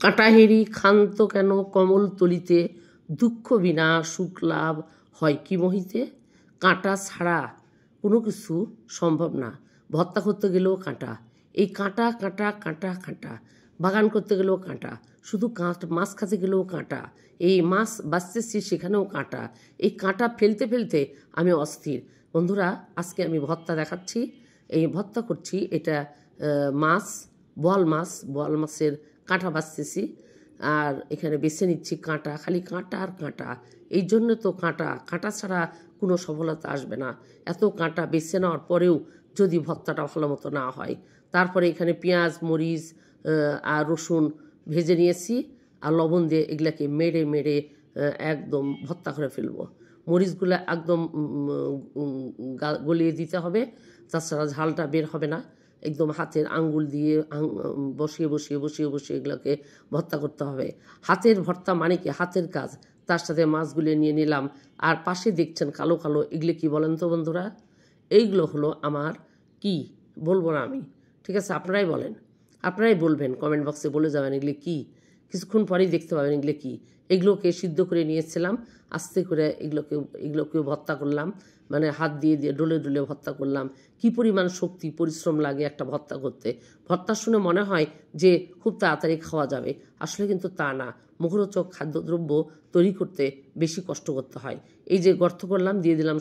কাঁটাহেরি ক্ষান্ত কেন কমল তলিতে, দুঃখ বিনা সুখ লাভ হয় কি মোহিতে। কাঁটা ছাড়া কোনো কিছু সম্ভব না। ভর্তা করতে গেলেও কাঁটা, এই কাঁটা কাঁটা কাঁটা কাঁটা, বাগান করতে গেলেও কাঁটা, শুধু মাছ খেতে গেলেও কাঁটা, এই মাছ বাঁচতেছি সেখানেও কাঁটা, এই কাঁটা ফেলতে ফেলতে আমি অস্থির। বন্ধুরা, আজকে আমি ভর্তা দেখাচ্ছি। এই ভর্তা করছি, এটা মাছ, বোয়াল মাছের কাঁটা বাছতেছি, আর এখানে বেছে নিচ্ছি কাঁটা, খালি কাঁটা আর কাঁটা। এই জন্য তো কাঁটা ছাড়া কোনো সফলতা আসবে না। এত কাঁটা বেছে নেওয়ার পরেও যদি ভর্তাটা ভালো মতো না হয়, তারপরে এখানে পেঁয়াজ মরিচ আর রসুন ভেজে নিয়েছি, আর লবণ দিয়ে এগুলাকে মেরে মেরে একদম ভর্তা করে ফেলবো। মরিচগুলো একদম গলিয়ে দিতে হবে, তাছাড়া ঝালটা বের হবে না। একদম হাতের আঙ্গুল দিয়ে বসিয়ে বসিয়ে বসিয়ে বসিয়ে এগুলোকে ভর্তা করতে হবে। হাতের ভর্তা মানে কি হাতের কাজ। তার সাথে মাছগুলো নিয়ে নিলাম, আর পাশে দেখছেন কালো কালো, এগুলো কি বলেন তো বন্ধুরা? এইগুলো হলো আমার কি বলবো না আমি, ঠিক আছে? আপনারাই বলেন, আপনারাই বলবেন, কমেন্ট বক্সে বলে যাবেন এগুলো কি। কিছুক্ষণ পরেই দেখতে পাবেন এগুলো কি। এগুলোকে সিদ্ধ করে নিয়েছিলাম, আস্তে করে এগুলোকেও ভর্তা করলাম, মানে হাত দিয়ে দিয়ে ডলে ডলে ভর্তা করলাম। কি পরিমাণ শক্তি পরিশ্রম লাগে একটা ভর্তা করতে। ভর্তা শুনে মনে হয় যে খুব তাড়াতাড়ি খাওয়া যাবে, আসলে কিন্তু তা না। মুখরোচক খাদ্যদ্রব্য তৈরি করতে বেশি কষ্ট করতে হয়। এই যে গর্ত করলাম, দিয়ে দিলাম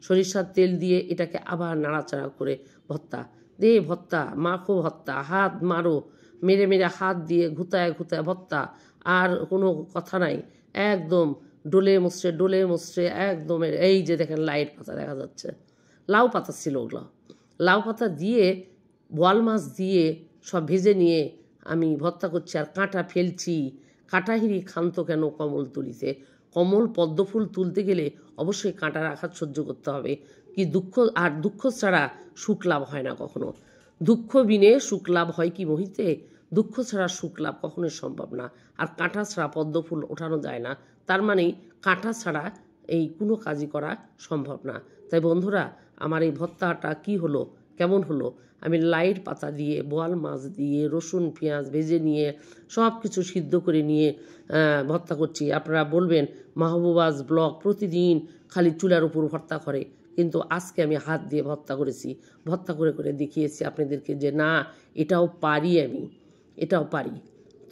সরিষার তেল দিয়ে এটাকে আবার নাড়াচাড়া করে ভর্তা দে, ভর্তা মাখো, ভর্তা হাত মারো, মেরে মেরে হাত দিয়ে ঘুতায় ঘুতায় ভর্তা। আর কোনো কথা নাই, একদম ডলে মুচড়ে একদম। এই যে দেখেন লাইট পাতা দেখা যাচ্ছে, লাউ পাতা ছিল ওগুলো। লাউ পাতা দিয়ে বোয়াল মাছ দিয়ে সব ভেজে নিয়ে আমি ভর্তা করছি, আর কাঁটা ফেলছি। কাঁটাহিরি ক্ষান্ত কেন কমল তুলিতে। কমল পদ্মফুল তুলতে গেলে অবশ্যই কাঁটার আঘাত সহ্য করতে হবে। কি দুঃখ, আর দুঃখ ছাড়া সুখ লাভ হয় না কখনো। দুঃখ বিনে সুখ লাভ হয় কি মোহিতে। দুঃখ ছাড়া সুখ লাভ কখনোই সম্ভব না। আর কাঁটা ছাড়া পদ্মফুল ওঠানো যায় না, তার মানে কাঁটা ছাড়া এই কোনো কাজই করা সম্ভব না। তাই বন্ধুরা, আমার এই ভর্তাটা কি হলো, কেমন হলো? আমি লাইট পাতা দিয়ে বোয়াল মাছ দিয়ে রসুন পেঁয়াজ ভেজে নিয়ে সব কিছু সিদ্ধ করে নিয়ে ভর্তা করছি। আপনারা বলবেন মাহবুবাজ ব্লগ প্রতিদিন খালি চুলার উপর ভর্তা করে, কিন্তু আজকে আমি হাত দিয়ে ভর্তা করেছি। ভর্তা করে করে দেখিয়েছি আপনাদেরকে যে না, এটাও পারি, আমি এটাও পারি।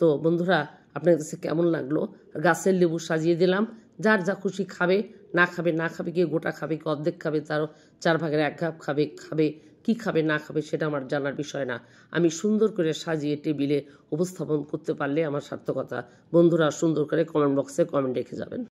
তো বন্ধুরা, আপনার কাছে কেমন লাগলো? গাছের লেবু সাজিয়ে দিলাম, যার যা খুশি খাবে, না খাবে কি গোটা খাবে কি অর্ধেক খাবে, তার 4 ভাগের 1 ভাগ খাবে কি খাবে না খাবে সেটা আমার জানার বিষয় না। আমি সুন্দর করে সাজিয়ে টেবিলে উপস্থাপন করতে পারলে আমার সার্থকতা। বন্ধুরা, সুন্দর করে কমেন্ট বক্সে কমেন্ট রেখে যাবেন।